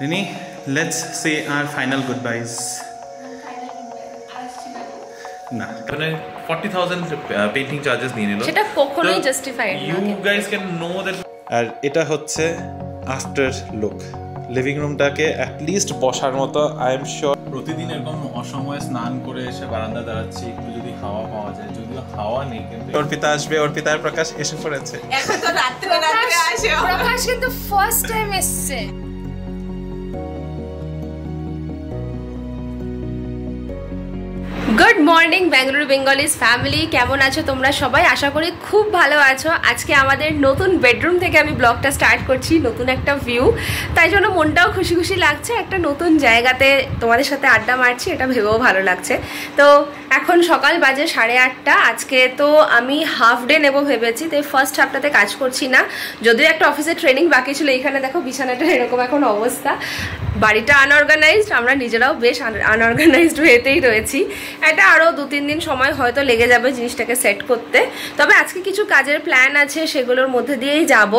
Rini, let's say our final goodbyes. না মানে 40,000 painting charges নিয়ে নিল, সেটা কখনোই জাস্টিফাইড না। You guys can know that. আর এটা হচ্ছে আফটার লুক। লিভিং রুমটাকে অ্যাট লিস্ট বসার মতো আই এম শিওর। প্রতিদিন এরকম অসময়ে স্নান করে এসে বারান্দা দাঁড়াচ্ছি, একটু যদি হাওয়া পাওয়া যায়, যদিও হাওয়া নেই, কিন্তু অর্পিতা আসবে, অর্পিতার প্রকাশ এসে পড়েছে। এখন তো রাত্রে আসে, প্রকাশ কিন্তু ফার্স্ট টাইম এসেছে। Good morning Bengaluru Bengalis family, কেমন আছো তোমরা সবাই? আশা করি খুব ভালো আছো। আজকে আমাদের নতুন বেডরুম থেকে আমি ব্লগটা স্টার্ট করছি, নতুন একটা ভিউ, তাই জন্য মনটাও খুশি খুশি লাগছে। একটা নতুন জায়গাতে তোমাদের সাথে আড্ডা মারছি, এটা ভেবেও ভালো লাগছে। তো এখন সকাল বাজে 8:30। আজকে তো আমি হাফ ডে নেবো ভেবেছি, তো ফার্স্ট হাফটাতে কাজ করছি না, যদিও একটা অফিসে ট্রেনিং বাকি ছিল। এইখানে দেখো বিছানাটা এরকম এখন অবস্থা, বাড়িটা আনঅর্গানাইজড, আমরা নিজেরাও বেশ আনঅর্গানাইজড হয়েতেই রয়েছি। এটা আরও 2-3 দিন সময় হয়তো লেগে যাবে জিনিসটাকে সেট করতে। তবে আজকে কিছু কাজের প্ল্যান আছে, সেগুলোর মধ্যে দিয়েই যাব।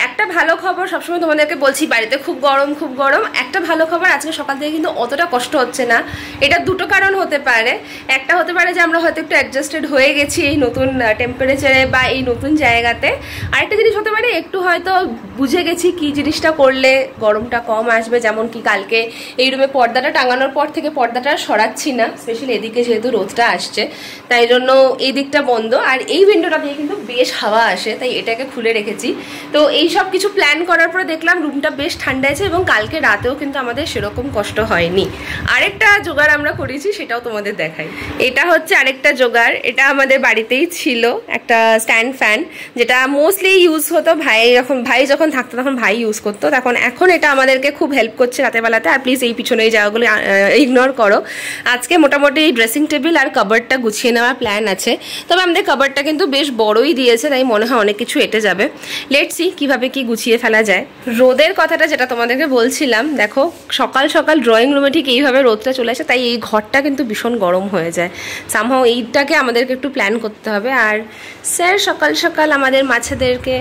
একটা ভালো খবর, সবসময় তোমাদেরকে বলছি বাড়িতে খুব গরম খুব গরম। একটা ভালো খবর, আজকে সকাল থেকে কিন্তু অতটা কষ্ট হচ্ছে না। এটা দুটো কারণ হতে পারে। একটা হতে পারে যে আমরা হয়তো একটু অ্যাডজাস্টেড হয়ে গেছি এই নতুন টেম্পারেচারে বা এই নতুন জায়গাতে। আরেকটা জিনিস হতে পারে, একটু হয়তো বুঝে গেছি কি জিনিসটা করলে গরমটা কম আসবে। যেমন কি কালকে এই রুমে পর্দাটা টাঙানোর পর থেকে পর্দাটা সরাচ্ছি না, স্পেশালি এদিকে যেহেতু রোদটা আসছে, তাই জন্য এই দিকটা বন্ধ। আর এই উইন্ডোটা দিয়ে কিন্তু বেশ হাওয়া আসে, তাই এটাকে খুলে রেখেছি। তো এই সব কিছু প্ল্যান করার পরে দেখলাম রুমটা বেশ ঠান্ডা আছে, এবং কালকে রাতেও কিন্তু আমাদের সেরকম কষ্ট হয়নি। আরেকটা জোগাড় আমরা করেছি, সেটাও তোমাদের দেখাই। এটা হচ্ছে আরেকটা জোগাড়, এটা আমাদের বাড়িতেই ছিল, একটা স্ট্যান্ড ফ্যান, যেটা মোস্টলি ইউজ হতো ভাই যখন থাকতো তখন ভাই ইউজ করতো, তখন এখন এটা আমাদেরকে খুব হেল্প করছে রাতের বেলাতে। আর প্লিজ এই পিছনে এই জায়গাগুলো ইগনোর করো। আজকে মোটামুটি ড্রেসিং টেবিল আর কাবার্ডটা গুছিয়ে নেওয়ার প্ল্যান আছে। তবে আমাদের কাবার্ডটা কিন্তু বেশ বড়ই দিয়েছে, তাই মনে হয় অনেক কিছু এঁটে যাবে। লেটস সি কিভাবে কি গুছিয়ে ফেলা যায়। রোদের কথাটা যেটা তোমাদেরকে বলছিলাম, দেখো সকাল সকাল ড্রয়িং রুমে ঠিক এইভাবে রোদটা চলে আসে, তাই এই ঘরটা কিন্তু ভীষণ গরম হয়ে যায়। সামহাও এইটাকে আমাদেরকে একটু প্ল্যান করতে হবে। আর স্যার সকাল সকাল আমাদের মাছেদেরকে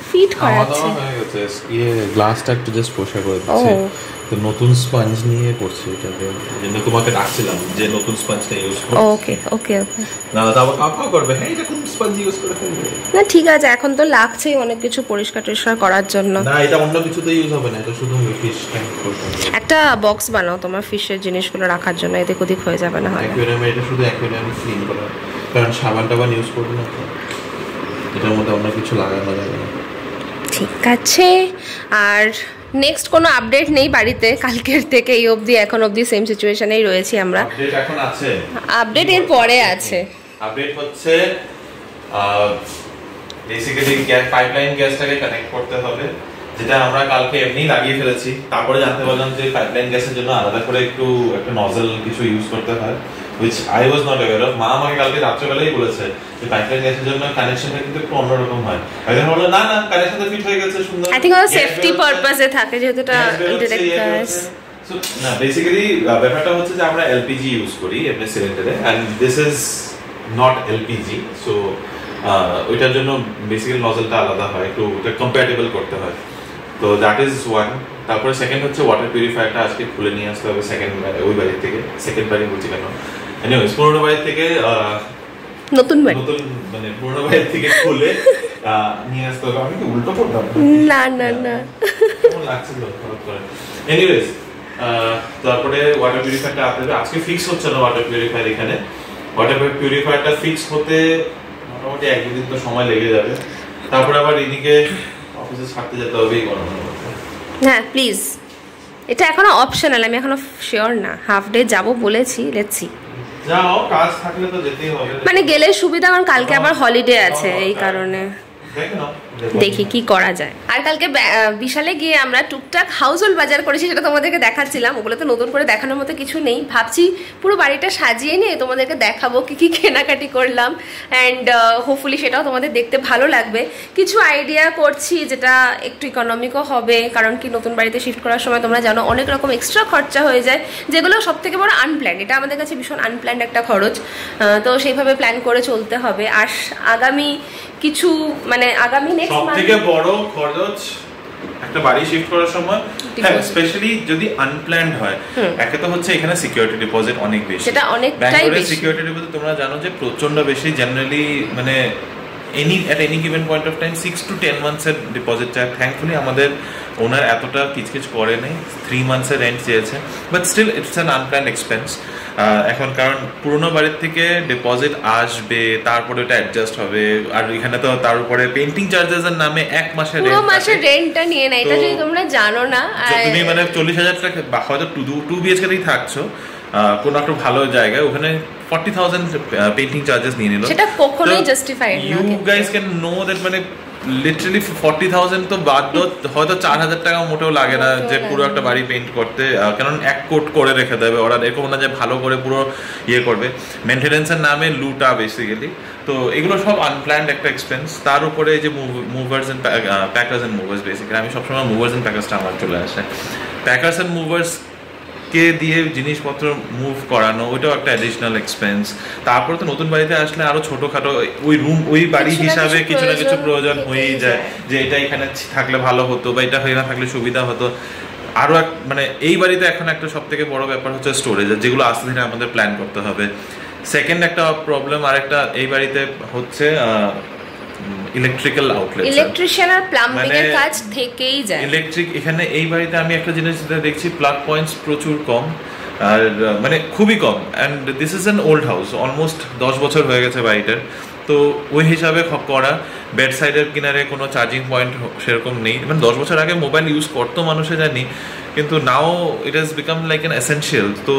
ফিট করাচ্ছে। গ্লাসটা একটু জাস্ট পরিষ্কার করে দিচ্ছে, তো নতুন স্পঞ্জ নিয়ে করছি। এটাকে জন্য তোমাকে ডাকছিলাম যে নতুন স্পঞ্জটা ইউজ করো। ওকে ওকে ওকে, না তো আবার কাকা করবে, হ্যাঁ এটা কোন স্পঞ্জ ইউজ করে ফেলবে না, ঠিক আছে, এখন তো লাগছেই অনেক কিছু পরিষ্কার টরিষ্কার করার জন্য। না এটা অন্য কিছুতে ইউজ হবে না, এটা শুধু ফিশ ট্যাঙ্ক করবে। একটা বক্স বানাও তোমার ফিশের জিনিসগুলো রাখার জন্য, এদিক ওদিক হয়ে যাবে না হয়। অ্যাকুয়ারিয়ামে এটা শুধু অ্যাকুয়ারিয়াম ক্লিন করা, কারণ সাবান টাবান ইউজ করবে না, এটার মধ্যে অন্য কিছু লাগানো যাবে না। ঠিক আছে। আর নেক্সট কোনো আপডেট নেই বাড়িতে, কালকের থেকে এই অবধি এখন অবধি সেম সিচুয়েশনেই রয়েছি আমরা। আপডেট এখন আছে, আপডেট এর পরে আছে। আপডেট হচ্ছে বেসিক্যালি পাইপলাইন গ্যাসটাকে কানেক্ট করতে হবে, যেটা আমরা কালকে এমনি লাগিয়ে ফেলেছি। তারপরে জানতে পারলাম যে পাইপলাইন গ্যাসের জন্য আলাদা করে একটা নজল কিছু ইউজ করতে হয়, which I was not aware of. মা আমাকে কালকে রাত্রেবেলাই বলেছে যে পাইপলাইন গ্যাসের জন্য কানেকশনটা কিন্তু একটু অন্যরকম হয়। আমি বললাম না না, কানেকশন তো ফিট হয়ে গেছে সুন্দর। আই থিংক সেফটি পারপাসে থাকে, যেহেতু এটা ডাইরেক্ট গ্যাস। সো না, বেসিক্যালি ব্যাপারটা হচ্ছে যে আমরা এলপিজি ইউজ করি এমনি সিলিন্ডারে, and this is not LPG. So ওইটার জন্য বেসিক্যালি নজলটা আলাদা হয়, একটু কম্প্যাটেবল করতে হয়। তো দ্যাট ইজ ওয়ান। তারপরে সেকেন্ড হচ্ছে ওয়াটার পিউরিফায়ারটা আজকে খুলে নিয়ে আসতে হবে ওই বাড়ি থেকে। সেকেন্ড বাড়ি বলছি কেন, এনিওয়েজ পুরোনো বাড়ি থেকে নতুন মানে পুরোনো বাড়ি থেকে খুলে নিয়ে আসতে হবে। আমি কি উল্টো করলাম? না না না, কেমন লাগছিল হঠাৎ করে। এনিওয়েজ তারপরে ওয়াটার পিউরিফায়ারটা আপনাদের আজকে ফিক্স হচ্ছে না। ওয়াটার পিউরিফায়ার এখানে ওয়াটার পিউরিফায়ারটা ফিক্স হতে মোটামুটি 1-2 দিন তো সময় লেগে যাবে। তারপরে আবার এদিকে অফিসে ছাড়তে যেতে হবে এই গরমের মধ্যে। হ্যাঁ প্লিজ, এটা এখনো অপশনাল, আমি এখনো শিওর না। হাফ ডে যাবো বলেছি, লেটস সি। যাও, কাজ থাকলে তো যেতেই হবে, মানে গেলে সুবিধা, কারণ কালকে আবার হলিডে আছে, এই কারণে দেখি কি করা যায়। আর কালকে বিশালে গিয়ে আমরা টুকটাক হাউস হোল্ড বাজার করেছি, সেটা তোমাদেরকে দেখাচ্ছিলাম। ওগুলো তো নতুন করে দেখানোর মতো কিছু নেই, ভাবছি পুরো বাড়িটা সাজিয়ে নিয়ে তোমাদেরকে দেখাবো কি কি কেনাকাটি করলাম, অ্যান্ড হোপফুলি সেটাও তোমাদের দেখতে ভালো লাগবে। কিছু আইডিয়া করছি যেটা একটু ইকোনমিকও হবে, কারণ কি নতুন বাড়িতে শিফট করার সময় তোমরা জানো অনেক রকম এক্সট্রা খরচা হয়ে যায়, যেগুলো সব থেকে বড় আনপ্ল্যান্ড। এটা আমাদের কাছে ভীষণ আনপ্ল্যান্ড একটা খরচ, তো সেইভাবে প্ল্যান করে চলতে হবে। আর আগামী কিছু মানে আগামী নেক্সট সবথেকে বড় খরচ একটা বাড়ি শিফট করার সময়, হ্যাঁ স্পেশালি যদি আনপ্ল্যান্ড হয়, একে তো হচ্ছে এখানে সিকিউরিটি ডিপোজিট অনেক বেশি, সেটা অনেকটাই বেশি। সিকিউরিটি ডিপোজিট তোমরা জানো যে প্রচন্ড বেশি, জেনারেলি মানে at any given point of time 6 to 10 months এর ডিপোজিট চাই। থ্যাঙ্কফুলি আমাদের ওনার এতটা কিচকিচ করে নেই, 3 months এর রেন্ট চেয়েছে, but still it's an unplanned expense. এখন কারণ পুরোনো বাড়ির থেকে ডিপোজিট আসবে, তারপরে ওটা অ্যাডজাস্ট হবে, আর এখানে তো তার উপরে পেইন্টিং চার্জেস এর নামে এক মাসের পুরো মাসের রেন্টটা নিয়ে নেয়, এটা যদি তোমরা জানো না। তুমি মানে 40,000 টাকা বা হয়তো 2 BHK তেই থাকছো কোন একটা ভালো জায়গায়, ওখানে 40,000 পেইন্টিং চার্জেস নিয়ে নিল, সেটা কখনোই জাস্টিফাইড না। You guys can know that মানে লিটারালি 40,000 তো বাদ দাও, হয়তো 4,000 টাকা মোটেও লাগে না যে পুরো একটা বাড়ি পেইন্ট করতে, কারণ এক কোট করে রেখে দেবে ওরা, এরকম না যে ভালো করে পুরো ইয়ে করবে, মেইনটেনেন্সের নামে লুটা বেসিক্যালি। তো এগুলো সব আনপ্ল্যান্ড একটা এক্সপেন্স। তার উপরে যে movers and packers and movers, basically আমি সবসময় মুভার্স এন্ড প্যাকার্সটা আমার চলে আসে। প্যাকার্স এন্ড মুভার্স কে দিয়ে জিনিসপত্র মুভ করানো, ওইটাও একটা অ্যাডিশনাল এক্সপেন্স। তারপরে তো নতুন বাড়িতে আসলে আরো ছোটখাটো ওই রুম, ওই বাড়ি হিসাবে কিছু না কিছু প্রয়োজন হয়েই যায়, যে এটা এখানে থাকলে ভালো হতো বা এটা হয়ে না থাকলে সুবিধা হতো। আরো মানে এই বাড়িতে এখন একটা সব থেকে বড় ব্যাপার হচ্ছে স্টোরেজ, যেগুলো আস্তে ধীরে আমাদের প্ল্যান করতে হবে। সেকেন্ড একটা প্রবলেম আরেকটা এই বাড়িতে হচ্ছে ইলেকট্রিক্যাল আউটলেট, ইলেকট্রিশিয়ান আর প্লাম্বিং এর কাজ থেকেই যায়। ইলেকট্রিক এখানে এই বাড়িতে আমি একটা জিনিস যেটা দেখছি, প্লাগ পয়েন্টস প্রচুর কম, আর মানে খুবই কম। And this is an old house, almost 10 বছর হয়ে গেছে বাড়িটার। তো ওই হিসাবে করা, বেড সাইডের কিনারে কোনো চার্জিং পয়েন্ট সেরকম নেই। মানে 10 বছর আগে মোবাইল ইউজ করতো মানুষে জানি, কিন্তু now it has become like an essential. তো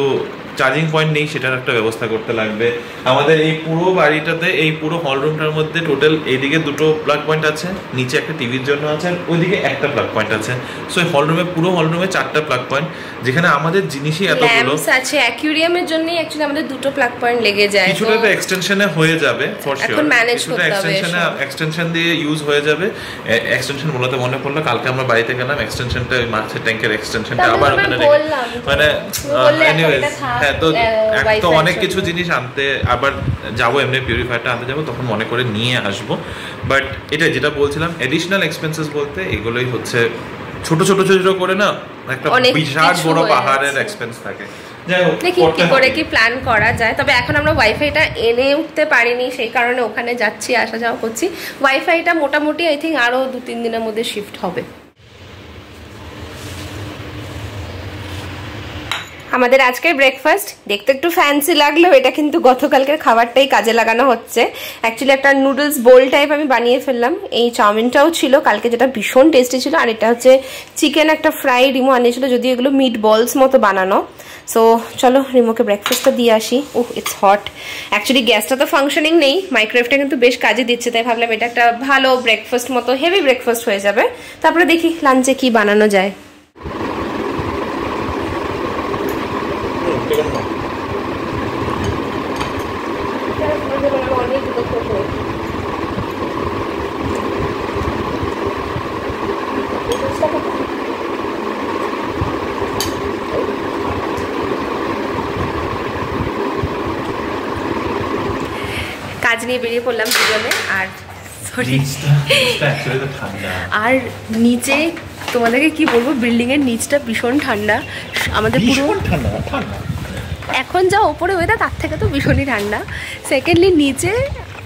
চার্জিং পয়েন্ট নেই, সেটার একটা ব্যবস্থা করতে লাগবে আমাদের। এই পুরো বাড়িটাতে, এই পুরো হল রুমটার মধ্যে টোটাল এইদিকে 2টো প্লাগ পয়েন্ট আছে, নিচে একটা টিভির জন্য আছে, আর ওইদিকে একটা প্লাগ পয়েন্ট আছে। সো এই হল রুমে, পুরো হল রুমে 4টা প্লাগ পয়েন্ট, যেখানে আমাদের জিনিসই এতগুলো আছে। অ্যাকুয়ারিয়ামের জন্য অ্যাকচুয়ালি আমাদের 2টো প্লাগ পয়েন্ট লেগে যায়, কিছুটা তো এক্সটেনশনে হয়ে যাবে ফর শিওর, এখন ম্যানেজ করতে হবে। এক্সটেনশন দিয়ে ইউজ হয়ে যাবে। এক্সটেনশন বলতে মনে পড়লো, কালকে আমরা বাড়িতে গেলাম, এক্সটেনশনটা ওই মাছের ট্যাঙ্কের এক্সটেনশনটা আবার ওখানে মানে এনিওয়েজ, হ্যাঁ। তো এক তো অনেক কিছু জিনিস আনতে, আবার যাবো এমনি পিউরিফায়ারটা আনতে যাবো, তখন মনে করে নিয়ে আসবো। বাট এটা যেটা বলছিলাম, এডিশনাল এক্সপেন্সেস বলতে এগুলোই হচ্ছে, ছোট ছোট ছোট করে না একটা বিশাল বড় পাহাড়ের এক্সপেন্স থাকে। দেখি কি করে কি প্ল্যান করা যায়। তবে এখন আমরা ওয়াইফাইটা এনে উঠতে পারিনি, সেই কারণে ওখানে যাচ্ছি, আসা যাওয়া করছি। ওয়াইফাইটা মোটামুটি আই থিঙ্ক আরো 2-3 দিনের মধ্যে শিফট হবে। আমাদের আজকের ব্রেকফাস্ট দেখতে একটু ফ্যান্সি লাগলেও এটা কিন্তু গতকালকের খাবারটাই কাজে লাগানো হচ্ছে। অ্যাকচুয়ালি একটা নুডলস বোল টাইপ আমি বানিয়ে ফেললাম। এই চাউমিনটাও ছিল কালকে, যেটা ভীষণ টেস্টি ছিল, আর এটা হচ্ছে চিকেন একটা ফ্রাই রিমো আনিয়েছিল, যদিও এগুলো মিট বলস মতো বানানো। সো চলো রিমোকে ব্রেকফাস্টটা দিয়ে আসি। It's hot. অ্যাকচুয়ালি গ্যাসটা তো ফাংশনিং নেই, মাইক্রোওয়েভটা কিন্তু বেশ কাজে দিচ্ছে, তাই ভাবলাম এটা একটা ভালো ব্রেকফাস্ট মতো হেভি ব্রেকফাস্ট হয়ে যাবে। তারপরে দেখি লাঞ্চে কি বানানো যায়। কাজ নিয়ে বেরিয়ে পড়লাম দুজনে। আর আর নিচে তোমাদেরকে কি বলবো, বিল্ডিং এর নিচটা ভীষণ ঠান্ডা। আমাদের পুরো এখন যা ওপরে ওয়েদার তার থেকে তো ভীষণই ঠান্ডা। সেকেন্ডলি নিচে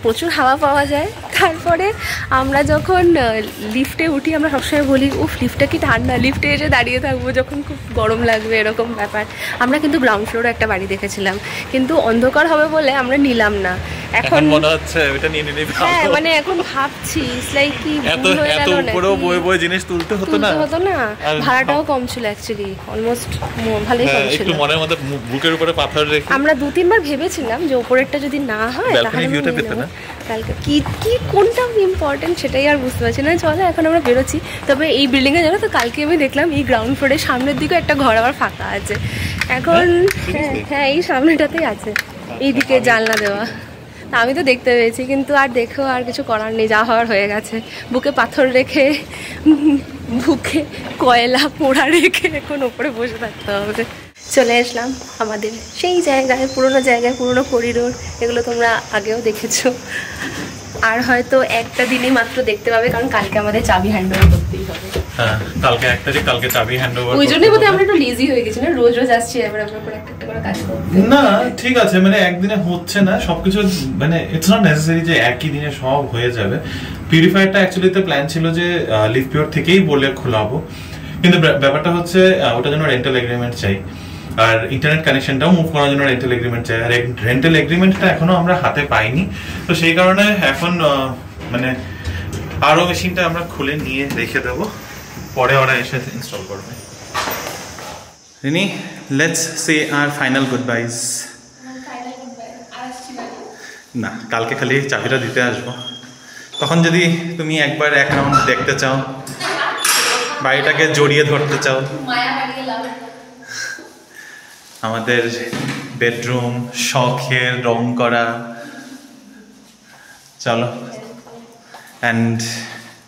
প্রচুর হাওয়া পাওয়া যায়। তারপরে আমরা যখন লিফটে উঠি, আমরা সবসময় বলি উফ লিফটটা কি ঠান্ডা, লিফটে এসে দাঁড়িয়ে থাকবো যখন খুব গরম লাগবে, এরকম ব্যাপার। আমরা কিন্তু গ্রাউন্ড ফ্লোরে একটা বাড়ি দেখেছিলাম, কিন্তু অন্ধকার হবে বলে আমরা নিলাম না। এখন মনে হচ্ছে এটা নিয়ে নিলেই ভালো। হ্যাঁ মানে এখন ভাবছি লাইক কি ভুল হয়ে গেল না, পুরো বই বই জিনিস তুলতে হতো না, ভাড়াটাও কম ছিল অ্যাকচুয়ালি, অলমোস্ট ভালোই কম ছিল। একটু মনের মধ্যে বুকের উপরে পাথর রেখে আমরা 2-3 বার ভেবেছিলাম যে উপরেরটা যদি না হয় তাহলে ভিউটা পেতে না। কালকে কি কি কোনটা ইম্পর্টেন্ট সেটাই আর বুঝতে পারছি না। চলো এখন আমরা বেরোচ্ছি। তবে এই বিল্ডিং এ জানো তো, কালকে আমি দেখলাম এই গ্রাউন্ড ফ্লোরের সামনের দিকে একটা ঘর আবার ফাঁকা আছে এখন। হ্যাঁ এই সামনেটাতেই আছে, এইদিকে জানলা দেওয়া। আমি তো দেখতে পেয়েছি, কিন্তু আর দেখেও আর কিছু করার নেই, যা হওয়ার হয়ে গেছে। বুকে পাথর রেখে, বুকে কয়লা পোড়া রেখে এখন ওপরে বসে থাকতে হবে। চলে আসলাম আমাদের সেই জায়গায়, পুরোনো জায়গায়, পুরোনো করিডোর। এগুলো তোমরা আগেও দেখেছো, আর হয়তো একটা দিনই মাত্র দেখতে পাবে, কারণ কালকে আমাদের চাবি হ্যান্ড ওভার করতেই হবে। হ্যাঁ কালকে 1 তারিখ, কালকে চাবি হ্যান্ডওভার। ওই জন্যই বোধহয় আমরা একটু লেজি হয়ে গেছি না, রোজ রোজ আসছি এবার আমরা করে একটা করে কাজ করব। না ঠিক আছে, মানে একদিনে হচ্ছে না সবকিছু, মানে ইটস নট নেসেসারি যে একই দিনে সব হয়ে যাবে। পিউরিফায়ারটা অ্যাকচুয়ালিতে প্ল্যান ছিল যে লিভ পিওর থেকেই বলে খোলাবো, কিন্তু ব্যাপারটা হচ্ছে ওটার জন্য রেন্টাল এগ্রিমেন্ট চাই, আর ইন্টারনেট কানেকশনটাও মুভ করার জন্য রেন্টাল এগ্রিমেন্ট চাই, আর রেন্টাল এগ্রিমেন্টটা এখনো আমরা হাতে পাইনি। তো সেই কারণে এখন মানে আরো মেশিনটা আমরা খুলে নিয়ে রেখে দেবো, পরে ওরা এসে ইনস্টল করবে। Rini, let's say our final goodbyes. না, কালকে খালি চাবিটা দিতে আসবো, তখন যদি তুমি একবার এক রাউন্ড দেখতে চাও, বাড়িটাকে জড়িয়ে ধরতে চাও, আমাদের বেডরুম শখের রং করা, চলো। অ্যান্ড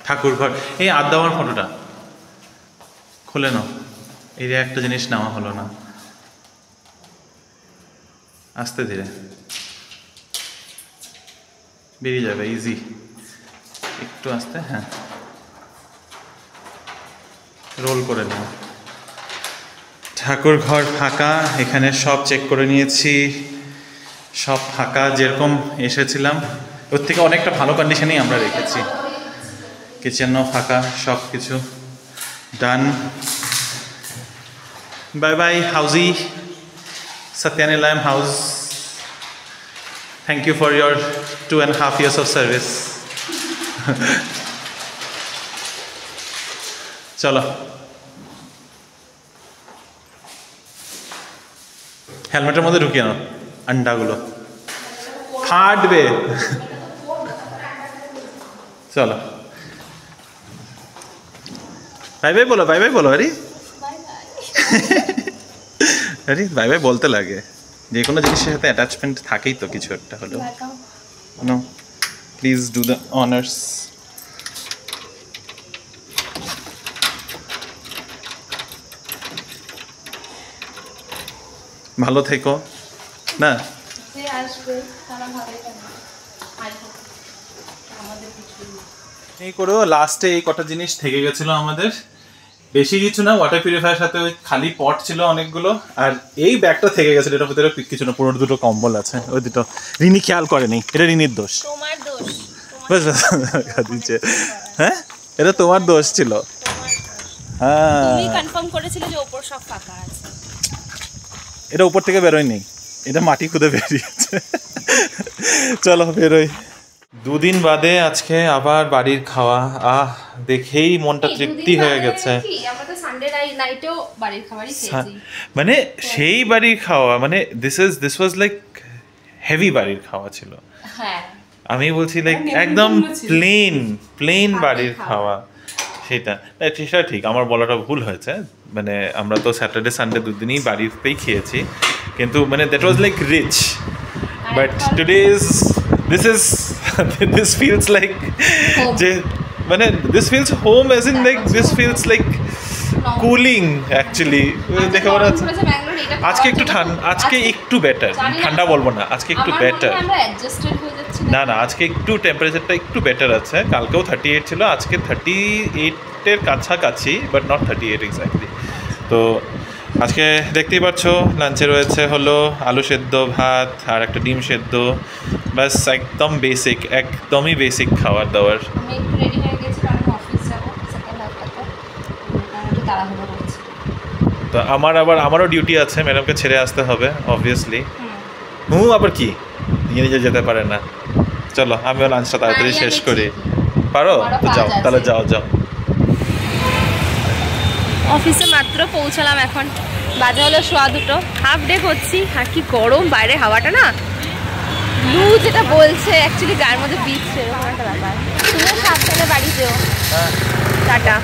ঠাকুর ঘর, এই আদ্যামার ফটোটা খুলে নাও, এই যে একটা জিনিস নেওয়া হলো না, আস্তে ধীরে বেরিয়ে যাবে, ইজি, একটু আস্তে, হ্যাঁ রোল করে নাও। ঠাকুর ঘর ফাঁকা, এখানে সব চেক করে নিয়েছি, সব ফাঁকা, যেরকম এসেছিলাম ওর থেকে অনেকটা ভালো কন্ডিশনেই আমরা রেখেছি। কিচেনও ফাঁকা, সব কিছু done. Bye bye housey, Satyanilayam house. Thank you for your 2.5 years of service. চলো, হেলমেটের মধ্যে ঢুকিয়ে নাও আন্ডাগুলো, ফাটবে। চলো, বাই বাই বলো, বাই বাই বলো। আরে আরে বাই বাই বলতে লাগে, যে কোনো জিনিসের সাথে অ্যাটাচমেন্ট থাকেই তো কিছু একটা হলেও। No, please do the honours. ভালো থেকো না, এই করেও লাস্টে এই কটা জিনিস থেকে গেছিল আমাদের, বেশি কিছু না, ওয়াটার পিউরিফায়ার সাথে ওই খালি পট ছিল অনেকগুলো, আর এই ব্যাগটা থেকে গেছিল, এটার ভিতরে কিছু না, পুরো দুটো কম্বল আছে, ওই দুটো রিনি খেয়াল করেনি, এটা রিনির দোষ, তোমার দোষ, দিচ্ছে। হ্যাঁ, এটা তোমার দোষ ছিল। হ্যাঁ, তুমি কনফার্ম করেছিলে যে উপর সব ফাঁকা আছে। এটা উপর থেকে বেরোয়নি, এটা মাটি খুদে বেরিয়েছে। চলো বেরোই। 2 দিন বাদে আজকে আবার বাড়ির খাওয়া, দেখেই মনটা তৃপ্তি হয়ে গেছে। মানে সেই বাড়ির খাওয়া, মানে দিস ওয়াজ লাইক হেভি বাড়ির খাওয়া ছিল। আমি বলছি লাইক একদম প্লেন বাড়ির খাওয়া, সেটা ঠিক, আমার বলাটা ভুল হয়েছে, মানে আমরা তো স্যাটারডে সানডে 2 দিনই বাড়িতেই খেয়েছি, কিন্তু মানে that was like rich, but today is this feels like যে মানে this feels home, as in like this feels like cooling actually. দেখে মনে হচ্ছে আজকে একটু আজকে একটু বেটার, ঠান্ডা বলবো না, আজকে একটু বেটার। না না, আজকে একটু টেম্পারেচারটা একটু বেটার আছে, কালকেও 38 ছিল, আজকে 38-এর কাছাকাছি, বাট নট 38 এক্স্যাক্টলি। তো আজকে দেখতেই পাচ্ছ লাঞ্চে রয়েছে হলো আলু সেদ্ধ, ভাত আর একটা ডিম সেদ্ধ, বাস একদম বেসিক, একদমই বেসিক খাবার দাবার। তো আমারও ডিউটি আছে, ম্যাডামকে ছেড়ে আসতে হবে অবভিয়াসলি। আবার কি নিজে যেতে পারে না। চলো আমিও লাঞ্চটা তাড়াতাড়ি শেষ করি। পারো তো যাও, তাহলে যাও। অফিসে মাত্র পৌঁছালাম, এখন বাজে হলো 2:15, হাফ ডে করছি, আর কি গরম বাইরে, হাওয়াটা না লু যেটা বলছে অ্যাকচুয়ালি গায়ের মধ্যে বিচ্ছে, এরকম একটা ব্যাপার। তুমিও সাবধানে বাড়ি যেও, টাটা।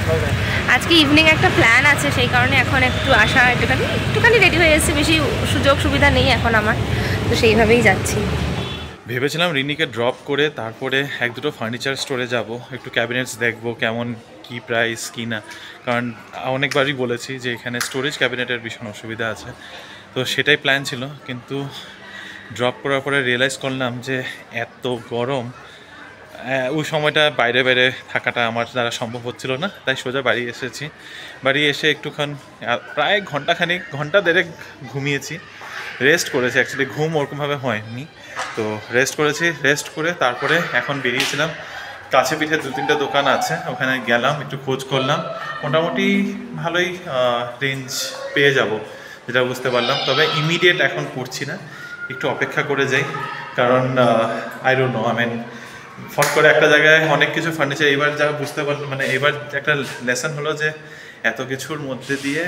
আজকে ইভিনিং একটা প্ল্যান আছে, সেই কারণে এখন একটু আসা, একটুখানি রেডি হয়ে এসেছি, বেশি সুযোগ সুবিধা নেই এখন আমার, তো সেইভাবেই যাচ্ছি। ভেবেছিলাম রিনিকে ড্রপ করে তারপরে 1-2 ফার্নিচার স্টোরে যাব, একটু ক্যাবিনেটস দেখবো কেমন কি প্রাইস কি না, কারণ অনেকবারই বলেছি যে এখানে স্টোরেজ ক্যাবিনেটের ভীষণ অসুবিধা আছে, তো সেটাই প্ল্যান ছিল। কিন্তু ড্রপ করার পরে রিয়েলাইজ করলাম যে এত গরম, ওই সময়টা বাইরে বাইরে থাকাটা আমার দ্বারা সম্ভব হচ্ছিল না, তাই সোজা বাড়ি এসেছি। বাড়ি এসে একটুক্ষণ প্রায় ঘন্টা দেড়েক ঘুমিয়েছি, রেস্ট করেছি। অ্যাকচুয়ালি ঘুম ওরকমভাবে হয়নি, তো রেস্ট করেছি। রেস্ট করে তারপরে এখন বেরিয়েছিলাম। কাছে পিঠে 2-3টা দোকান আছে, ওখানে গেলাম, একটু খোঁজ করলাম। মোটামুটি ভালোই রেঞ্জ পেয়ে যাব যেটা বুঝতে পারলাম। তবে ইমিডিয়েট এখন করছি না, একটু অপেক্ষা করে যাই, কারণ আই ডোন্ট নো, ফট করে একটা জায়গায় অনেক কিছু ফার্নিচার এবার যা বুঝতে পারলাম, মানে এবার একটা লেসন হলো যে এত কিছুর মধ্যে দিয়ে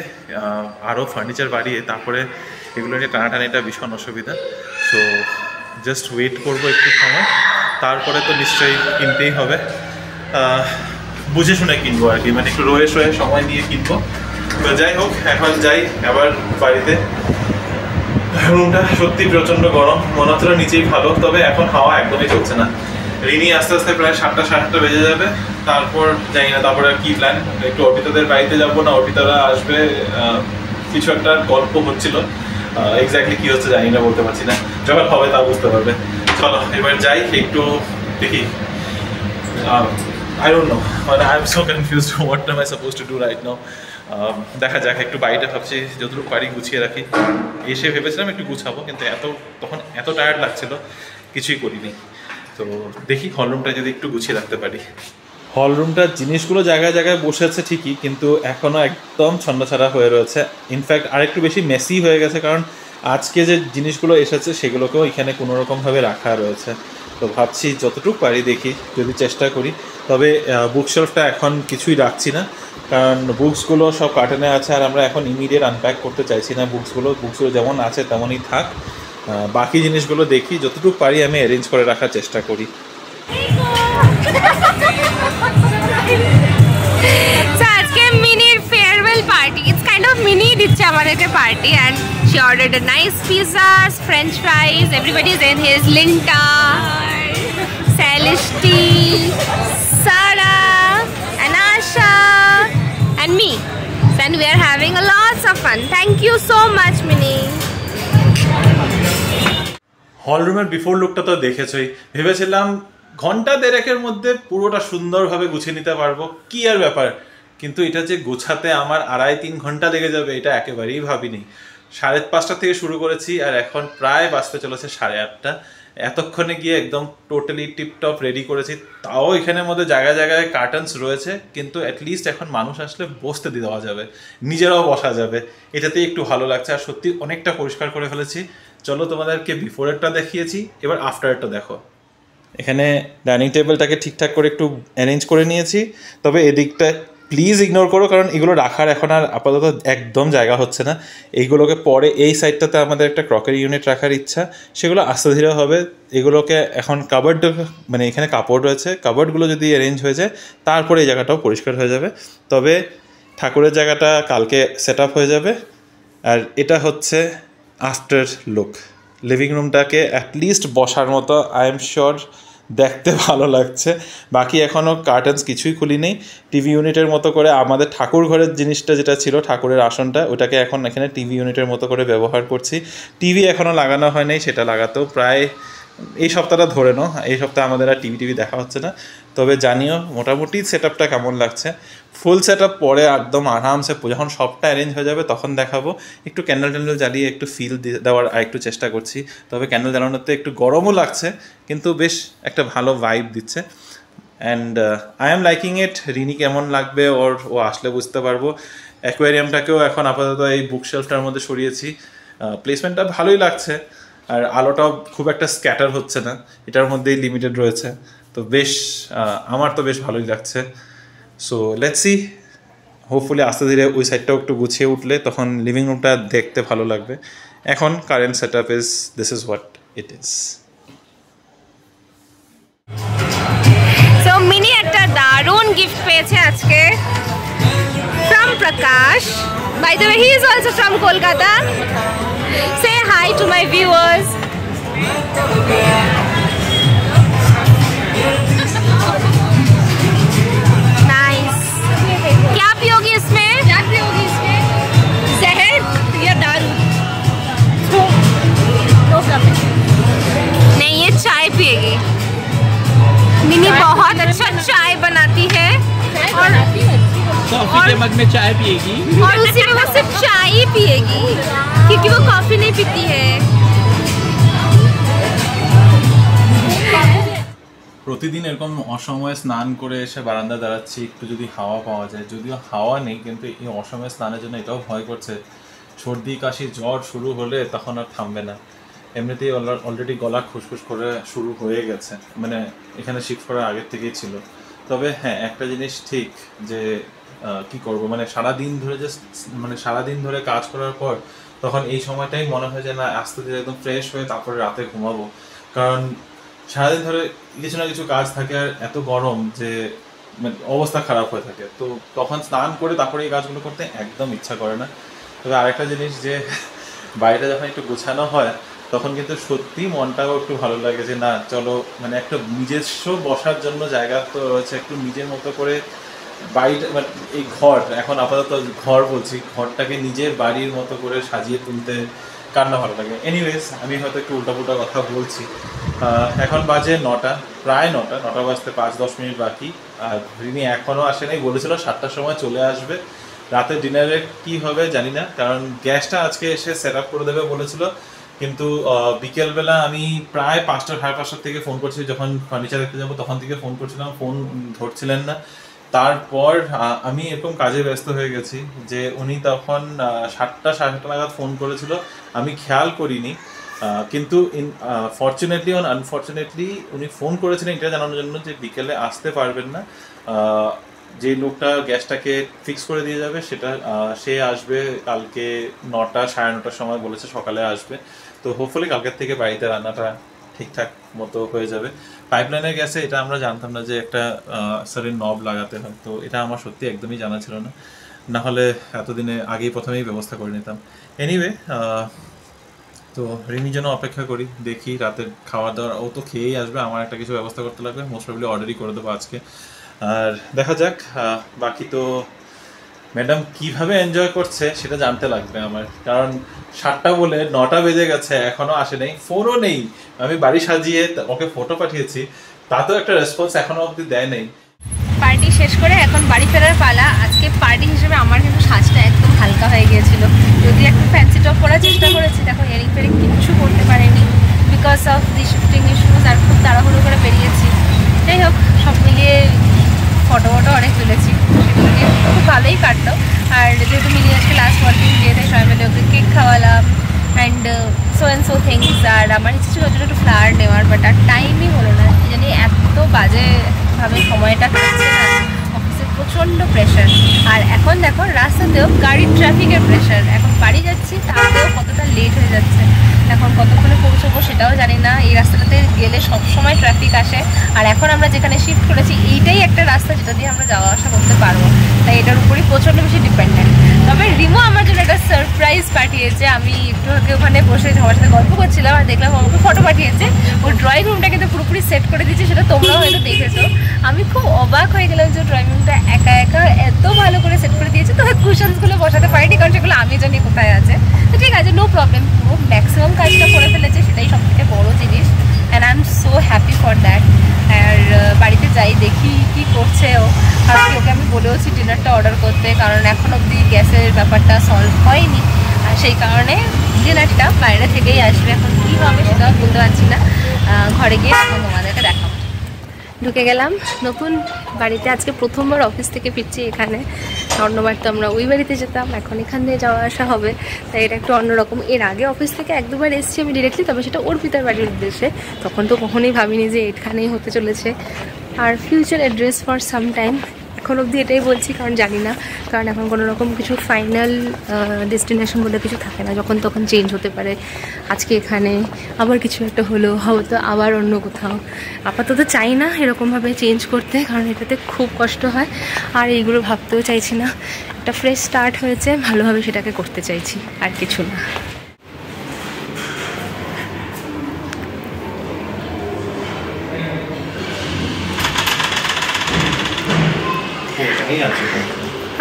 আরও ফার্নিচার বাড়িয়ে তারপরে এগুলো নিয়ে টানাটানিটা ভীষণ অসুবিধা। সো জাস্ট ওয়েট করবো একটু সময়, তারপরে তো নিশ্চয়ই কিনতেই হবে। বুঝে শুনে কিনবো আর কি, মানে একটু রয়ে সময় নিয়ে কিনবো। তো যাই হোক, এখন যাই আবার বাড়িতে। রুমটা সত্যি প্রচণ্ড গরম, মনে হচ্ছিল নিচেই ভালো, তবে এখন হাওয়া একদমই চলছে না। রিনি আস্তে আস্তে প্রায় 7টা সাড়ে 8টা বেজে যাবে, তারপর জানি না তারপরে কি প্ল্যান। একটু অর্পিতাদের বাড়িতে যাবো না অর্পিতারা আসবে, কিছু একটা গল্প হচ্ছিল, এক্স্যাক্টলি কি হচ্ছে জানি না, বলতে পারছি না, যখন হবে তা বুঝতে পারবে। চলো এবার যাই, একটু দেখি। I don't know, but I'm so confused. What am I supposed to do right now? দেখা যাক, একটু বাড়িটা ভাবছি যতটুকু পারি গুছিয়ে রাখি। এসে ভেবেছিলাম একটু গুছাবো, কিন্তু তখন এত টায়ার্ড লাগছিল, কিছুই করিনি। তো দেখি হলরুমটা যদি একটু গুছিয়ে রাখতে পারি। হলরুমটার জিনিসগুলো জায়গায় জায়গায় বসে আছে ঠিকই, কিন্তু এখনও একদম ছন্নছাড়া হয়ে রয়েছে। ইনফ্যাক্ট আরেকটু বেশি মেসি হয়ে গেছে, কারণ আজকে যে জিনিসগুলো এসেছে সেগুলোকেও এখানে কোনোরকমভাবে রাখা রয়েছে। তো ভাবছি যতটুকু পারি দেখি, যদি চেষ্টা করি। তবে বুকশেলফটা এখন কিছুই রাখছি না, কারণ বুকসগুলো সব কার্টনে আছে, আর আমরা এখন ইমিডিয়েট আনপ্যাক করতে চাইছি না বুকসগুলো যেমন আছে তেমনই থাক। বাকি জিনিসগুলো দেখি, যতটুকু পারি আমি অ্যারেঞ্জ করে রাখার চেষ্টা করি। আজকে মিনির farewell party, it's kind of mini দিচ্ছে আমাদেরকে party, and she ordered a nice pizzas, french fries, everybody is in his Linta, Celesti, Sarah, Anasha and me, and we are having a lots of fun. Thank you so much Mini. হল রুমের before লুকটা তো দেখেছই, ভেবেছিলাম ঘন্টা দেড়েকের মধ্যে পুরোটা সুন্দরভাবে গুছিয়ে নিতে পারবো, কি আর ব্যাপার, কিন্তু এটা যে গোছাতে আমার 2.5-3 ঘন্টা লেগে যাবে এটা একেবারেই ভাবিনি। 5:30 থেকে শুরু করেছি, আর এখন প্রায় বাজতে চলেছে 8:30। এতক্ষণে গিয়ে একদম টোটালি টিপটপ রেডি করেছি, তাও এখানের মধ্যে জায়গায় জায়গায় কার্টেন্স রয়েছে, কিন্তু অ্যাটলিস্ট এখন মানুষ আসলে বসতে দেওয়া যাবে, নিজেরাও বসা যাবে, এটাতেই একটু ভালো লাগছে। আর সত্যি অনেকটা পরিষ্কার করে ফেলেছি। চলো তোমাদেরকে বিফোরেরটা দেখিয়েছি, এবার আফটারেরটা দেখো। এখানে ডাইনিং টেবিলটাকে ঠিকঠাক করে একটু অ্যারেঞ্জ করে নিয়েছি, তবে এদিকটা প্লিজ ইগনোর করো, কারণ এগুলো রাখার এখন আর আপাতত একদম জায়গা হচ্ছে না। এইগুলোকে পরে এই সাইডটাতে আমাদের একটা ক্রকারি ইউনিট রাখার ইচ্ছা, সেগুলো আস্তে ধীরে হবে। এগুলোকে এখন কাবার্ড, মানে এখানে কাপড় রয়েছে, কাবার্ডগুলো যদি অ্যারেঞ্জ হয়ে যায় তারপরে এই জায়গাটাও পরিষ্কার হয়ে যাবে। তবে ঠাকুরের জায়গাটা কালকে সেট আপ হয়ে যাবে। আর এটা হচ্ছে আফটার লুক। লিভিং রুমটাকে অ্যাটলিস্ট বসার মতো আই এম শিওর দেখতে ভালো লাগছে। বাকি এখনও কার্টেন্স কিছুই খুলি নেই। টিভি ইউনিটের মতো করে আমাদের ঠাকুর ঘরের জিনিসটা যেটা ছিল, ঠাকুরের আসনটা, ওটাকে এখন এখানে টিভি ইউনিটের মতো করে ব্যবহার করছি। টিভি এখনও লাগানো হয় নাই, সেটা লাগাতেও প্রায় এই সপ্তাহটা ধরে নাও, এই সপ্তাহে আমাদের আর টিভি দেখা হচ্ছে না। তবে জানিও মোটামুটি সেট আপটা কেমন লাগছে। ফুল সেট আপ পরে একদম আরামসে যখন সবটা অ্যারেঞ্জ হয়ে যাবে তখন দেখাবো। একটু ক্যান্ডেল জ্বালিয়ে একটু ফিল দেওয়ার আর একটু চেষ্টা করছি। তবে ক্যান্ডেল জ্বালানোতে একটু গরমও লাগছে, কিন্তু বেশ একটা ভালো ভাইব দিচ্ছে। অ্যান্ড আই এম লাইকিং ইট। রিনি কেমন লাগবে ও আসলে বুঝতে পারবো। অ্যাকোয়ারিয়ামটাকেও এখন আপাতত এই বুকশেলফটার মধ্যে সরিয়েছি। প্লেসমেন্টটা ভালোই লাগছে, আর আলোটাও খুব একটা স্ক্যাটার হচ্ছে না, এটার মধ্যেই লিমিটেড রয়েছে। তো বেশ আমার তো বেশ ভালোই লাগছে। সো লেটস সি, হোপফুলি আস্তে ধীরে ওই সাইডটাও একটু গুছিয়ে উঠলে তখন লিভিং রুমটা দেখতে ভালো লাগবে। এখন current set up this is what it is. So mini একটা দারুণ গিফট পেয়েছে আজকে from Prakash. By the way, he is also from Kolkata. Say hi to my viewers. Nice. क्या पियोगी इसमें? जहर या दारू? नहीं, ये चाय पिएगी। मिनी बहुत मग में चाय पिएगी और उसी में वो सिर्फ चाय ही पिएगी क्योंकि वो कॉफी नहीं पीती है। প্রতিদিন এরকম অসময়ে স্নান করে এসে বারান্দা দাঁড়াচ্ছি, একটু যদি হাওয়া পাওয়া যায়। যদিও হাওয়া নেই, কিন্তু এই অসময়ে স্নানের জন্য এটাও ভয় করছে সর্দি কাশি জ্বর শুরু হলে তখন আর থামবে না। এমনিতেই অলরেডি গলা খুসখুস করে শুরু হয়ে গেছে, মানে এখানে শিফট করার আগের থেকেই ছিল। তবে হ্যাঁ, একটা জিনিস ঠিক যে কি করব, মানে সারাদিন ধরে কাজ করার পর তখন এই সময়টাই মনে হয় যে না, আস্তে ধীরে একদম ফ্রেশ হয়ে তারপরে রাতে ঘুমাবো। কারণ সারাদিন ধরে কিছু না কিছু কাজ থাকে আর এত গরম যে মানে অবস্থা খারাপ হয়ে থাকে। তো তখন স্নান করে তারপরে এই কাজগুলো করতে একদম ইচ্ছা করে না। তবে আরেকটা জিনিস যে বাড়িটা যখন একটু গোছানো হয় তখন কিন্তু সত্যি মনটাও একটু ভালো লাগে যে না চলো, মানে একটা নিজস্ব বসার জন্য জায়গা তো রয়েছে, একটু নিজের মতো করে বাড়িটা, মানে এই ঘর, এখন আপাতত ঘর বলছি, ঘরটাকে নিজের বাড়ির মতো করে সাজিয়ে তুলতে কার না ভালো লাগে। এনিওয়েজ, আমি হয়তো একটু উল্টাপুল্টা কথা বলছি। এখন বাজে 9টা, প্রায় 9টা বাজতে 5-10 মিনিট বাকি। আর রিনি এখনও আসে নাই, বলেছিল 7টার সময় চলে আসবে। রাতে ডিনারে কি হবে জানি না, কারণ গ্যাসটা আজকে এসে সেট আপ করে দেবে বলেছিল। কিন্তু বিকেলবেলা আমি প্রায় 5টা সাড়ে 5টার থেকে ফোন করছি, যখন ফার্নিচার দেখতে যাবো তখন থেকে ফোন করছিলাম, ফোন ধরছিলেন না। তারপর আমি এরকম কাজে ব্যস্ত হয়ে গেছি যে উনি তখন 7টা সাড়ে 7টা নাগাদ ফোন করেছিল, আমি খেয়াল করিনি। কিন্তু ফর্চুনেটলি আনফর্চুনেটলি উনি ফোন করেছিলেন এটা জানানোর জন্য যে বিকেলে আসতে পারবেন না, যে লোকটা গ্যাসটাকে ফিক্স করে দিয়ে যাবে সেটা সে আসবে কালকে 9টা সাড়ে 9টার সময় বলেছে, সকালে আসবে। তো হোপফুলি কালকের থেকে বাড়িতে রান্নাটা ঠিকঠাক মতো হয়ে যাবে। পাইপলাইনের গ্যাসে এটা আমরা জানতাম না যে একটা সার্টেন নব লাগাতে হয়, তো এটা আমার সত্যি একদমই জানা ছিল না, না হলে এতদিনে আগেই প্রথমেই ব্যবস্থা করে নিতাম। এনিওয়ে, তো রিনির জন্য অপেক্ষা করি, দেখি রাতের খাওয়া দাওয়ার, ও তো খেয়েই আসবে, আমার একটা কিছু ব্যবস্থা করতে লাগবে, মোস্ট প্রবলি অর্ডারই করে দেবো আজকে। আর দেখা যাক, বাকি তো ম্যাডাম কিভাবে এনজয় করছে সেটা জানতে লাগবে আমার, কারণ 7টা বলে 9টা বেজে গেছে, এখনো আসে নেই, ফোনও নেই। আমি বাড়ি সাজিয়ে ওকে ফটো পাঠিয়েছি, তাতেও একটা রেসপন্স এখনো অবধি দেয় নেই। পার্টি শেষ করে এখন বাড়ি ফেরার পালা। আজকে পার্টি হিসেবে আমার কিন্তু সাজটা একদম হালকা হয়ে গিয়েছিল, যদি একটু ফ্যান্সি টপ পরার চেষ্টা করেছি, দেখো ইয়ারিং ফেরিং কিচ্ছু করতে পারিনি because of the shifting issues, আর খুব তাড়াহুড়ো করে বেরিয়েছি। যাই হোক, সব মিলিয়ে ফটো অনেক তুলেছি, সেগুলো নিয়ে খুব ভালোই কাটলো। আর যেহেতু মিনি আজকে লাস্ট ওয়ার্কিং ডে, তাই সবাই মিলে ওকে কেক খাওয়ালাম অ্যান্ড সো থিংস। আর আমার ইচ্ছে ছিল একটু ফ্লাওয়ার নেওয়ার, বাট আর টাইমই হলো না, কি জানি এত বাজেভাবে সময়টা কাটছে না, অফিসের প্রচণ্ড প্রেশার। আর এখন দেখো রাস্তাতেও গাড়ির ট্রাফিকের প্রেশার, এখন বাড়ি যাচ্ছি তাতেও কতটা লেট হয়ে যাচ্ছে, এখন কতক্ষণে পৌঁছবো সেটাও জানি না। এই রাস্তাটাতে গেলে সবসময় ট্রাফিক আসে, আর এখন আমরা যেখানে শিফট করেছি এইটাই একটা রাস্তা যেটা দিয়ে আমরা যাওয়া আসা করতে পারবো, তাই এটার উপরই প্রচণ্ড বেশি ডিপেন্ডেন্ট। তবে রিমো আমার জন্য একটা সারপ্রাইজ পাঠিয়েছে। আমি একটু আগে ওখানে বসে সবার সাথে গল্প করছিলাম আর দেখলাম আমাকে ফটো পাঠিয়েছে, ওর ড্রয়িং রুমটা কিন্তু পুরোপুরি সেট করে দিয়েছে, সেটা তোমরাও হয়তো দেখেছো। আমি খুব অবাক হয়ে গেলাম যে ড্রয়িং রুমটা একা এত ভালো করে সেট করে দিয়েছে। তো কুশনসগুলো বসাতে পারিনি, কারণ সেগুলো আমি জানি কোথায় আছে। তো ঠিক আছে, নো প্রবলেম, ও ম্যাক্সিমাম কাজটা করে ফেলেছে, সেটাই সব থেকে বড়ো জিনিস, and I am so happy for that. আর বাড়িতে যাই দেখি কি করছে ও, আর ওকে আমি বলেওছি ডিনারটা অর্ডার করতে, কারণ এখন অবধি গ্যাসের ব্যাপারটা সলভ হয়নি, আর সেই কারণে ডিনারটা বাইরে থেকেই আসবে। এখন কী হবে সেটাও বলতে পারছি না, ঘরে গিয়ে এখন তোমাদেরকে দেখাবো। ঢুকে গেলাম নতুন বাড়িতে, আজকে প্রথমবার অফিস থেকে ফিরছি এখানে। অন্যবার তো আমরা ওই বাড়িতে যেতাম, এখন এখান দিয়ে যাওয়া আসা হবে, তাই এটা একটু অন্যরকম। এর আগে অফিস থেকে 1-2বার এসেছি আমি ডিরেক্টলি, তবে সেটা অর্পিতার বাড়ির উদ্দেশ্যে, তখন তো কখনোই ভাবিনি যে এখানেই হতে চলেছে। আর future address for some time, এখন অবধি এটাই বলছি, কারণ জানি না, কারণ এখন কোনো রকম কিছু ফাইনাল ডেস্টিনেশন বলে কিছু থাকে না, যখন তখন চেঞ্জ হতে পারে। আজকে এখানে আবার কিছু একটা হলো, হয়তো আবার অন্য কোথাও। আপাতত চাই না এরকমভাবে চেঞ্জ করতে, কারণ এটাতে খুব কষ্ট হয়, আর এইগুলো ভাবতেও চাইছি না। একটা ফ্রেশ স্টার্ট হয়েছে, ভালোভাবে সেটাকে করতে চাইছি, আর কিছু না।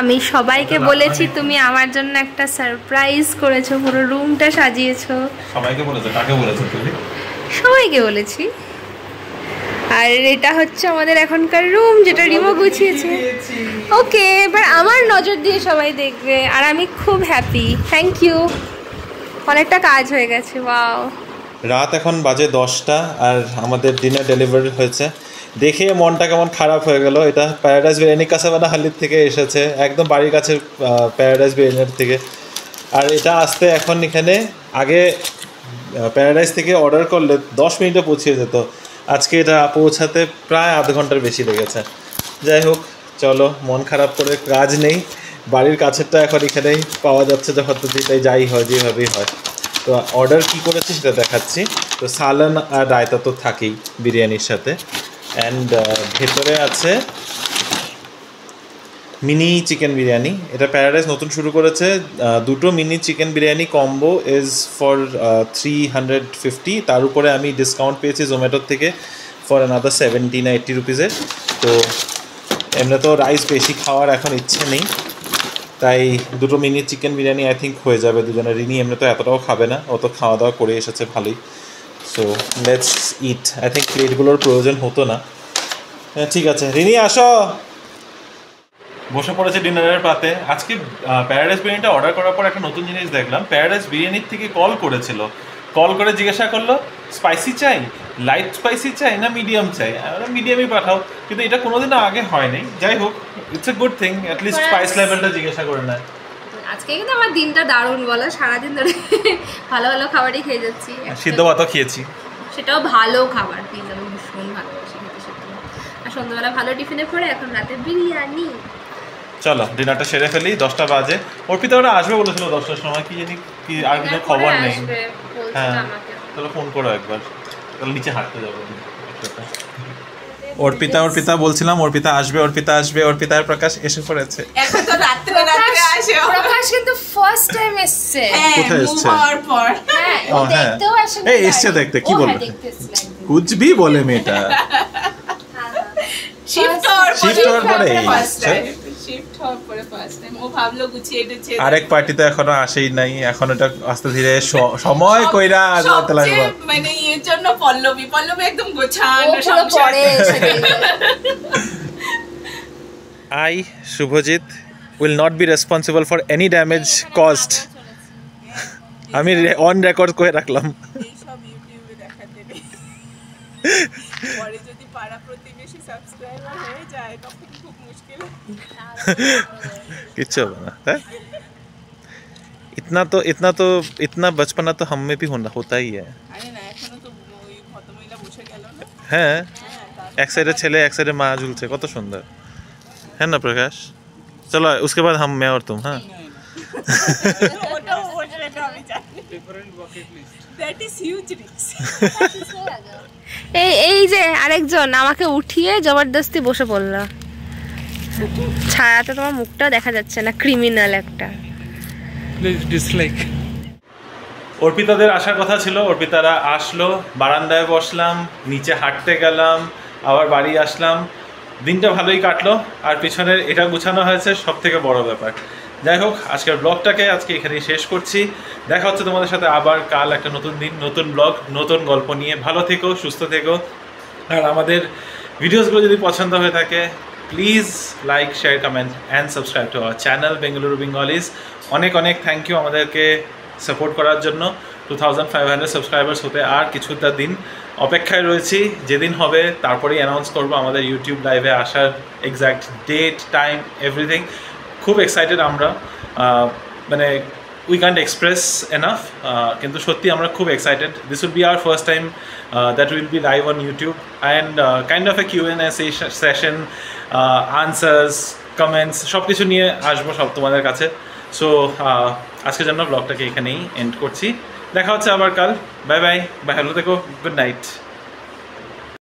আমি সবাইকে বলেছি তুমি আমার জন্য একটা সারপ্রাইজ করেছো, পুরো রুমটা সাজিয়েছো। সবাইকে বলেছো? কাকে বলেছো তুমি? সবাইকে বলেছি। আর এটা হচ্ছে আমাদের এখনকার রুম, যেটা রিমো গুছিয়েছে। ওকে, এবার আমার নজর দিয়ে সবাই দেখবে আর আমি খুব হ্যাপি। থ্যাংক ইউ, অনেকটা কাজ হয়ে গেছে। ওয়াও, রাত এখন বাজে 10টা আর আমাদের ডিনার ডেলিভারি হয়েছে। দেখে মনটা কেমন খারাপ হয়ে গেল। এটা প্যারাডাইস বিরিয়ানি কাসাবানা হালির থেকে এসেছে, একদম বাড়ির কাছে প্যারাডাইস বিরিয়ানির থেকে। আর এটা আসতে এখন এখানে আগে প্যারাডাইস থেকে অর্ডার করলে 10 মিনিটে পৌঁছে যেত, আজকে এটা পৌঁছাতে প্রায় আধ ঘন্টার বেশি লেগেছে। যাই হোক, চলো, মন খারাপ করে কাজ নেই। বাড়ির কাছেরটা এখন এখানেই পাওয়া যাচ্ছে যখন, তো যেটাই যাই হয় যেভাবেই হয়। তো অর্ডার কী করেছি সেটা দেখাচ্ছি। তো সালান আর রায়তা তো থাকেই বিরিয়ানির সাথে। অ্যান্ড ভেতরে আছে মিনি চিকেন বিরিয়ানি। এটা প্যারাডাইস নতুন শুরু করেছে। দুটো mini chicken biryani combo is for 350। তার উপরে আমি ডিসকাউন্ট পেয়েছি জোম্যাটোর থেকে ফর অ্যানাদার 70 না 80 রুপিসের। তো এমনি তো রাইস বেশি খাওয়ার এখন ইচ্ছে নেই, তাই দুটো mini chicken biryani I think হয়ে যাবে দুজনের। রিনি এমনি তো এতটাও খাবে না, ও তো খাওয়া দাওয়া করে এসেছে ভালোই। So let's eat. I think প্লেটগুলোর প্রয়োজন হতো না। ঠিক আছে, রিনি আসো। বসে পড়েছে ডিনারের পাতে। আজকে প্যারাডাইস বিরিয়ানিটা অর্ডার করার পর একটা নতুন জিনিস দেখলাম। প্যারাডাইস বিরিয়ানির থেকে কল করেছিল, কল করে জিজ্ঞাসা করলো স্পাইসি চাই, লাইট স্পাইসি চাই না মিডিয়াম চাই। মিডিয়ামই পাঠাও, কিন্তু এটা কোনোদিনও আগে হয়নি। যাই হোক, it's a good thing, at least spice লেভেলটা জিজ্ঞাসা করে নেয়। আজকে কিন্তু আমার দিনটা দারুণ, বলো, সারাদিন ধরে ভালো ভালো খাবারই খেয়ে যাচ্ছি। সিদ্ধ ভাতও খেয়েছি, সেটাও ভালো খাবার, প্লিজ, আমি ভীষণ ভালোবাসি খেতে সত্যি। আর সন্ধ্যাবেলা ভালো টিফিনে পরে এখন রাতে বিরিয়ানি। চলো ডিনারটা সেরে ফেলি, 10টা বাজে। অর্পিতা ওরা আসবে বলেছিল 10টার সময়, কি জানি কি আর কোনো খবর নেই। হ্যাঁ, তাহলে ফোন করো একবার, তাহলে নিচে হাঁটতে যাবো। অর্পিতা বলছিলাম অর্পিতা আসবে। অর্পিতা আর প্রকাশ এসে পড়েছে। এখন তো রাত্রে আসে। প্রকাশ কিন্তু ফার্স্ট টাইম এসেছে। কোথায় এসেছে? হ্যাঁ, ও দেখতেও আসে না। এই এসেছে দেখতে, কি বলবে? কুছ ভি বলে মেয়েটা। শিফট হওয়ার পরে ফার্স্ট টাইম ও ভাবলো গুছিয়ে এনেছে। আরেক পার্টি তো এখনো আসেই নাই, এখন এটা আস্তে ধীরে সময় কইরা আসতে লাগবে। মানে এর জন্য পল্লবী একদম গোছানো সব পরে এসে I, Shubhajit, will not be responsible for any damage caused. আমি অন রেকর্ড করে রাখলাম। এই সব ইউটিউবে দেখাতে নেই, পরে যদি পাড়া প্রতিবেশী সাবস্ক্রাইবার হয়ে যায় তখন খুব মুশকিল। किच्छु होगा ना, है? इतना बचपना तो हम में भी होता ही है। আরে না, এখনো তো ওই ভদ্রমহিলা বসে গেল না। হ্যাঁ, এক সাইডে ছেলে এক সাইডে মা ঝুলছে, কত সুন্দর, है ना प्रकाश? चलो उसके बाद हम, मैं और तुम। हाँ, ওটাও ওটা আমি জানি। Different bucket list, that is huge risk. এই যে আরেকজন আমাকে উঠিয়ে জবরদস্তি বসে পড়লো। ছায়াতে তোমার মুখটা দেখা যাচ্ছে না, ক্রিমিনাল একটা। Please dislike. অর্পিতাদের আসার কথা ছিল, অর্পিতারা আসলো, বারান্দায় বসলাম, নিচে হাঁটতে গেলাম, আবার বাড়ি আসলাম। দিনটা ভালোই কাটলো, আর পিছনের এটা গুছানো হয়েছে, সব থেকে বড় ব্যাপার। যাই হোক, আজকের ব্লগটাকে আজকে এখানেই শেষ করছি। দেখা হচ্ছে তোমাদের সাথে আবার কাল একটা নতুন দিন, নতুন ব্লগ, নতুন গল্প নিয়ে। ভালো থেকো, সুস্থ থেকো। আর আমাদের ভিডিওসগুলো যদি পছন্দ হয়ে থাকে, please like, share, comment and subscribe to our channel Bengaluru Bengalis. অনেক থ্যাংক ইউ আমাদেরকে সাপোর্ট করার জন্য। 2500 সাবস্ক্রাইবার্স হতে আর কিছুটা দিন অপেক্ষায় রয়েছি। যেদিন হবে তারপরেই অ্যানাউন্স করবো আমাদের ইউটিউব লাইভে আসার এক্স্যাক্ট ডেট, টাইম, এভরিথিং। খুব এক্সাইটেড আমরা, মানে উই ক্যান্ট এক্সপ্রেস এনাফ, কিন্তু সত্যি আমরা খুব excited. This will be our first time that will be live on YouTube and kind of A Q&A session, answers, comments সব কিছু নিয়ে আসবো সব তোমাদের কাছে। সো আজকের জন্য ব্লগটাকে এখানেই এন্ড করছি। দেখা হচ্ছে আবার কাল। বাই বাই, ভালো থেকো, গুড নাইট।